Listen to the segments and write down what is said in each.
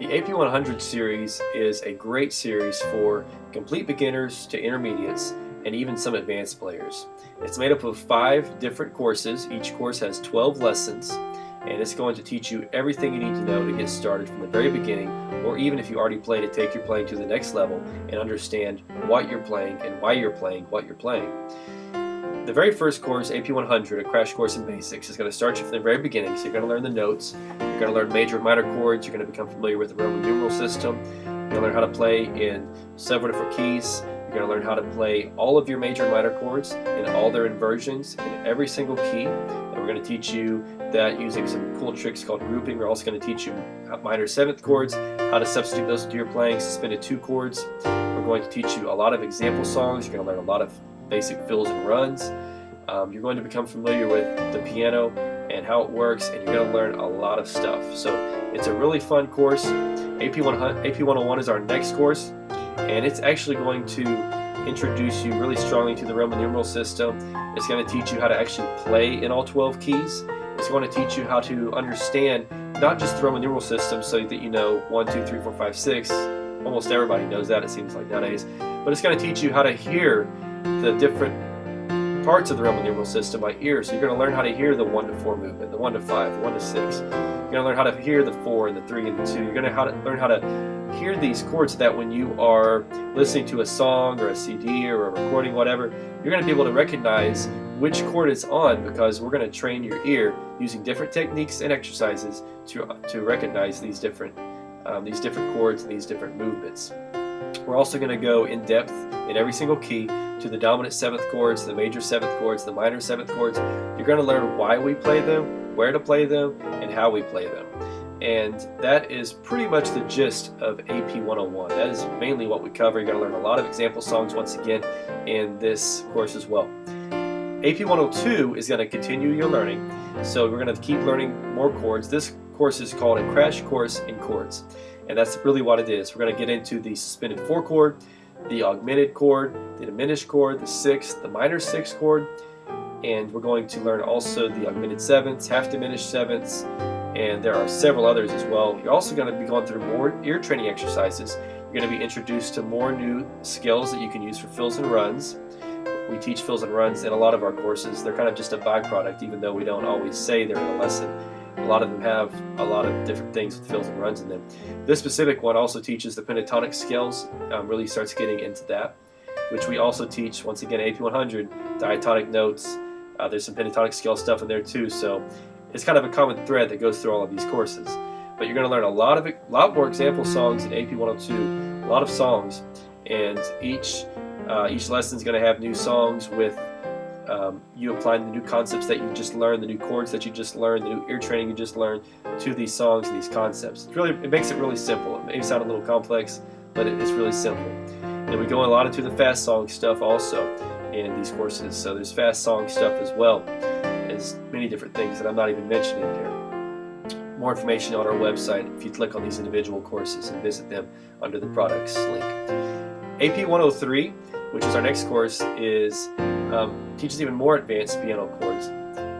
The AP100 series is a great series for complete beginners to intermediates and even some advanced players. It's made up of 5 different courses. Each course has 12 lessons, and it's going to teach you everything you need to know to get started from the very beginning, or even if you already play, to take your playing to the next level and understand what you're playing and why you're playing what you're playing. The very first course, AP100, a crash course in basics, is going to start you from the very beginning. So you're going to learn the notes, you're going to learn major and minor chords, you're going to become familiar with the Roman numeral system, you're going to learn how to play in several different keys, you're going to learn how to play all of your major and minor chords in all their inversions in every single key. And we're going to teach you that using some cool tricks called grouping. We're also going to teach you minor 7th chords, how to substitute those into your playing, suspended 2 chords. We're going to teach you a lot of example songs. You're going to learn a lot of basic fills and runs. You're going to become familiar with the piano and how it works, and you're going to learn a lot of stuff. So it's a really fun course. AP101 is our next course, and it's actually going to introduce you really strongly to the Roman numeral system. It's going to teach you how to actually play in all 12 keys. It's going to teach you how to understand not just the Roman numeral system so that you know 1, 2, 3, 4, 5, 6. Almost everybody knows that, it seems like nowadays. But it's going to teach you how to hear the different parts of the Roman numeral system by ear. So you're going to learn how to hear the 1 to 4 movement, the 1 to 5, the 1 to 6. You're going to learn how to hear the 4 and the 3 and the 2. You're going to learn how to hear these chords so that when you are listening to a song or a CD or a recording, whatever, you're going to be able to recognize which chord is on, because we're going to train your ear using different techniques and exercises to recognize these different chords and these different movements. We're also going to go in depth in every single key to the dominant 7th chords, the major 7th chords, the minor 7th chords. You're going to learn why we play them, where to play them, and how we play them. And that is pretty much the gist of AP101. That is mainly what we cover. You're going to learn a lot of example songs once again in this course as well. AP102 is going to continue your learning, so we're going to keep learning more chords. This course is called a crash course in chords, and that's really what it is. We're going to get into the suspended 4 chord, the augmented chord, the diminished chord, the 6th, the minor 6th chord, and we're going to learn also the augmented 7ths, half diminished 7ths, and there are several others as well. You're also going to be going through more ear training exercises. You're going to be introduced to more new skills that you can use for fills and runs. We teach fills and runs in a lot of our courses. They're kind of just a byproduct, even though we don't always say they're in a lesson. A lot of them have a lot of different things with fills and runs in them. This specific one also teaches the pentatonic scales, really starts getting into that, which we also teach, once again, AP100, diatonic notes. There's some pentatonic scale stuff in there too, so it's kind of a common thread that goes through all of these courses. But you're going to learn a lot more example songs in AP102, a lot of songs, and each lesson is going to have new songs with you applying the new concepts that you just learned, the new chords that you just learned, the new ear training you just learned to these songs and these concepts. It makes it really simple. It may sound a little complex, but it's really simple. And we go a lot into the fast song stuff also in these courses. So there's fast song stuff as well as many different things that I'm not even mentioning here. More information on our website if you click on these individual courses and visit them under the products link. AP103, which is our next course, teaches even more advanced piano chords,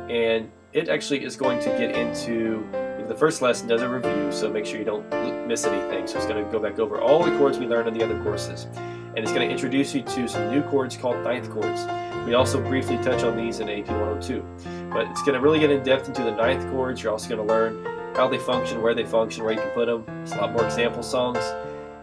and it actually is going to get into, the first lesson does a review, so make sure you don't miss anything. So it's going to go back over all the chords we learned in the other courses, and it's going to introduce you to some new chords called 9th chords. We also briefly touch on these in AP102, but it's going to really get in depth into the 9th chords. You're also going to learn how they function, where you can put them. There's a lot more example songs.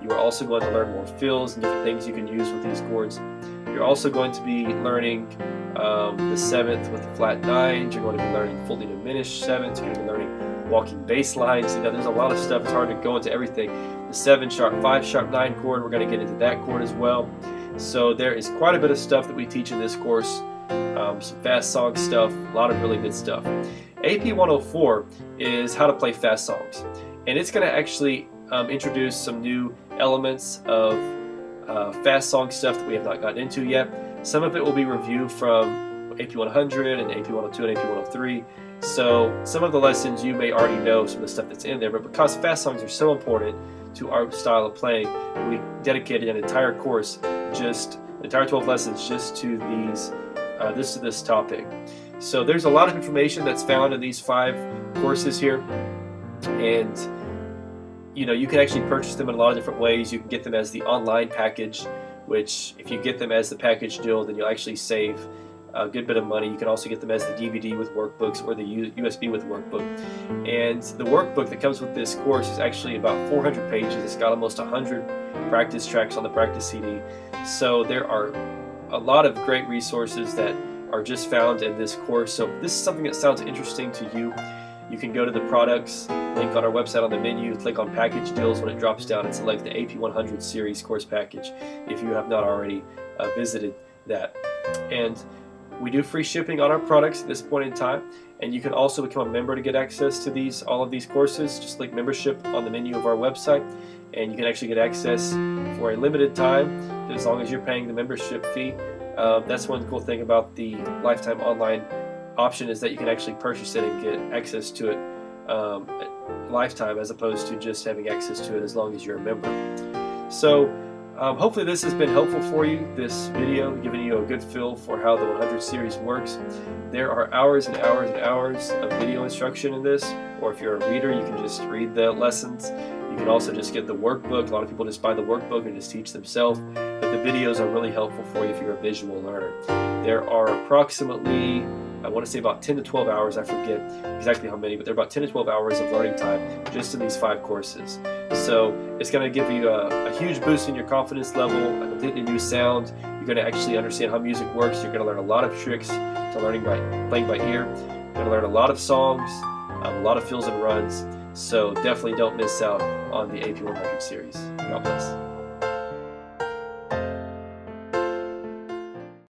You are also going to learn more fills and different things you can use with these chords. You're also going to be learning the 7th with the flat 9s. You're going to be learning fully diminished 7ths. You're going to be learning walking bass lines. There's a lot of stuff. It's hard to go into everything. The 7 sharp 5 sharp 9 chord, we're going to get into that chord as well. So there is quite a bit of stuff that we teach in this course. Some fast song stuff, a lot of really good stuff. AP104 is how to play fast songs, and it's going to actually introduce some new elements of fast song stuff that we have not gotten into yet. Some of it will be reviewed from AP100 and AP102 and AP103. So some of the lessons you may already know some of the stuff that's in there, but because fast songs are so important to our style of playing, we dedicated an entire course, entire 12 lessons just to this topic. So there's a lot of information that's found in these 5 courses here, and you can actually purchase them in a lot of different ways. You can get them as the online package, which if you get them as the package deal, then you'll actually save a good bit of money. You can also get them as the DVD with workbooks or the USB with workbook. And the workbook that comes with this course is actually about 400 pages. It's got almost 100 practice tracks on the practice CD. So there are a lot of great resources that are just found in this course. So if this is something that sounds interesting to you, you can go to the products link on our website on the menu, click on package deals when it drops down, and select the AP100 series course package if you have not already visited that. And we do free shipping on our products at this point in time, and you can also become a member to get access to all of these courses. Just click membership on the menu of our website, and you can actually get access for a limited time as long as you're paying the membership fee. That's one cool thing about the lifetime online option, is that you can actually purchase it and get access to it lifetime, as opposed to just having access to it as long as you're a member. So hopefully this has been helpful for you, this video, giving you a good feel for how the 100 series works. There are hours and hours and hours of video instruction in this, or if you're a reader, you can just read the lessons. You can also just get the workbook. A lot of people just buy the workbook and just teach themselves, but the videos are really helpful for you if you're a visual learner. There are approximately, I want to say about 10 to 12 hours, I forget exactly how many, but there are about 10 to 12 hours of learning time just in these 5 courses. So it's going to give you a huge boost in your confidence level, a completely new sound. You're going to actually understand how music works. You're going to learn a lot of tricks to playing by ear. You're going to learn a lot of songs, a lot of fills and runs. So definitely don't miss out on the AP100 series. God bless.